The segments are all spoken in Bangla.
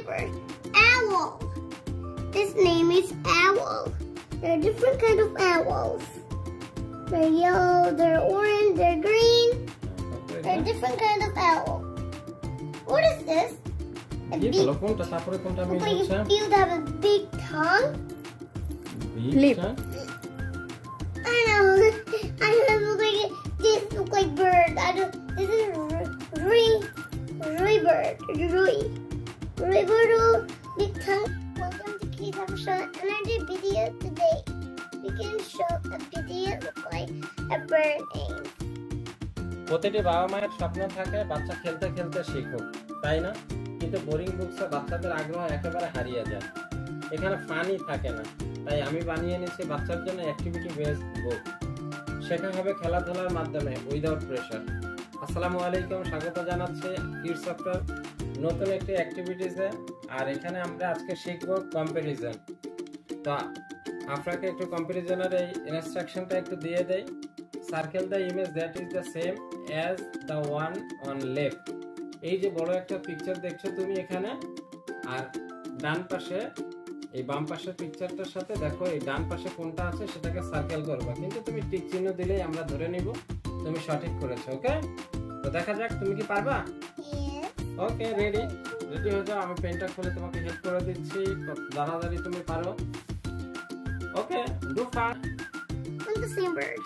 bird. Owl. This name is owl. There are different kind of owls. They're yellow, they're orange, they're green. There are different kind of owl. What is this? A big, you have a big tongue. Big tongue? I know. This look like bird. This is Rui bird. Rui bird, big tongue. Welcome to Kids Have a Shot Energy video today. We can show a video look like a bird name. প্রতিটি বাবা মায়ের স্বপ্ন থাকে বাচ্চা খেলতে খেলতে শিখুক, তাই না? কিন্তু বোরিং বুকসে বাচ্চাদের আগ্রহ একেবারে হারিয়ে যায়। এখানে ফানি থাকে না, তাই আমি বানিয়ে নিয়েছি বাচ্চার জন্য অ্যাক্টিভিটি বেসড বুক। শেখা হবে খেলাধুলার মাধ্যমে উইদাউট প্রেশার। আসসালামু আলাইকুম, স্বাগত জানাচ্ছি কিডস সফটওয়্যার নতুন একটি অ্যাক্টিভিটিসে। আর এখানে আমরা আজকে শিখব কম্প্যারিজন। তো আপনাকে একটু কম্প্যারিজনের এই ইনস্ট্রাকশনটা একটু দিয়ে দেই। Circle the image that is the same as the one on left. এই যে বড় একটা পিকচার দেখছো তুমি এখানে, আর ডান পাশে এই বাম পাশের পিকচারটার সাথে দেখো এই ডান পাশে কোনটা আছে সেটাকে সার্কেল করবা, কিন্তু তুমি টিক চিহ্ন দিলেই আমরা ধরে নিব তুমি সঠিক করেছো। ওকে, তো দেখা যাক তুমি কি পারবা। ওকে, রেডি হয়ে যাও। আমি পেনটা খুলে তোমাকে হেল্প করে দিচ্ছি, দাঁড়াদাঁড়ি তুমি পারো। Okay, do fast. The same bird.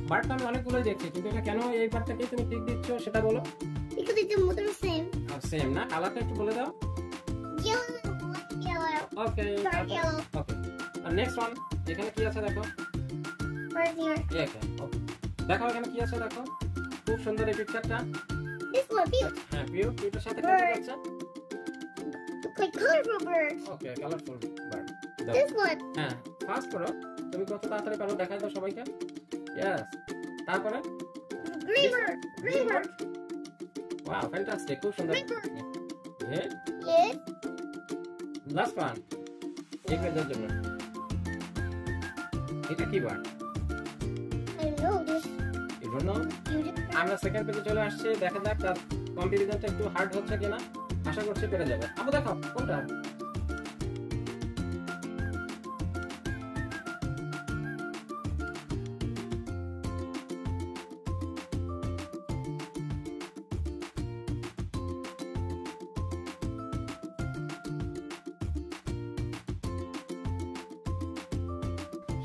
বার্ডটা আমি অনেকগুলো দেখছি, কিন্তু এটা কেন এই বার্ডটাকে তুমি টিক দিচ্ছ সেটা বলো। Because it's the same. Same না, কালারটা একটু বলে দাও। Yellow. ওকে, Dark yellow. ওকে। আর নেক্সট ওয়ান, এখানে কি আছে দেখো। Where's here? ওকে, ওকে। দেখো এখানে কি আছে দেখো। খুব সুন্দর এই পিকচারটা। This one, piu. হ্যাঁ, পিউটার সাথে কোনটা আছে? Look like colorful bird. Okay, colourful bird. This one. হ্যাঁ, ফাস্ট করো। তুমি কত তাড়াতাড়ি পারো দেখাই দাও সবাইকে। ইয়েস। তারপরে Green bird. Green bird. Wow, fantastic, খুব সুন্দর। হ্যাঁ, Yes. Last one. এই পেজের জন্য এটা কি বার্ড? I know this. এই জন্য আমরা সেকেন্ড পেজে চলে আসছি। দেখা যাক তার কম্পারিজনটা একটু হার্ড হচ্ছে কিনা। আশা করছি পেরে যাবে। আবু দেখো কোনটা।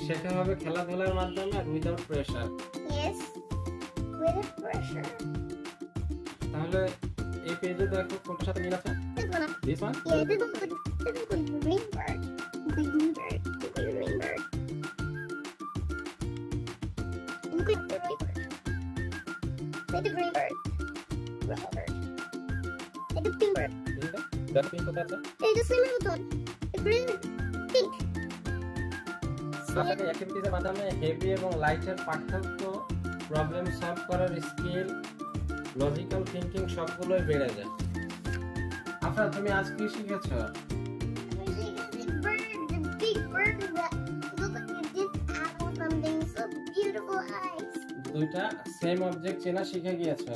শেখা হবে খেলাধুলার মাধ্যমে আর without pressure. Yes. With pressure. তাহলে এই পেজে দেখো কোনটার সাথে মিল আছে। This one. This one. Yeah, this one could green bird. Green bird. Green bird. Look at the green bird. Like the green bird. Yellow bird. Like the pink bird. দেখো পিঙ্ক কোথায় আছে। Hey, the same one. The green, pink. সাথে অ্যাক্টিভিটিসের মাধ্যমে হেভি এবং লাইটের পার্থক্য, প্রবলেম সলভ করার স্কিল, লজিক্যাল থিংকিং সবগুলোই বেড়ে যায়। আপনারা তুমি আজ কি শিখেছো? The bird, the big bird that look like it did apple something so beautiful eyes. দুইটা সেম অবজেক্ট চেনা শিখে গিয়েছো।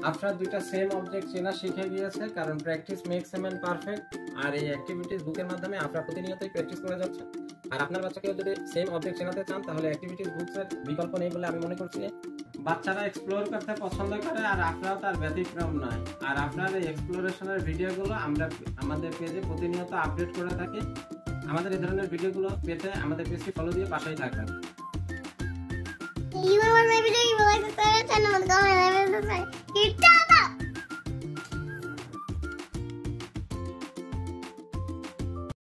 আপনারা দুইটা সেম অবজেক্ট চেনা শিখে গিয়েছে, কারণ practice makes a man perfect. আর এই অ্যাক্টিভিটিস বুকের মাধ্যমে আপনারা প্রতিনিয়তই প্র্যাকটিস করে যাচ্ছেন। আর আপনার বাচ্চাকে যদি সেম অবজেক্ট চেনাতে চান তাহলে অ্যাক্টিভিটিস বুকসের বিকল্প নেই বলে আমি মনে করছি। বাচ্চারা এক্সপ্লোর করতে পছন্দ করে, আর আপনারাও তার ব্যতিক্রম নয়। আর আপনার এই এক্সপ্লোরেশনের ভিডিওগুলো আমরা আমাদের পেজে প্রতিনিয়ত আপডেট করে থাকি। আমাদের এই ধরনের ভিডিওগুলো পেতে আমাদের পেজটি ফলো দিয়ে পাশেই থাকবেন। You want to watch my video? You would like to start a channel? Go ahead and subscribe.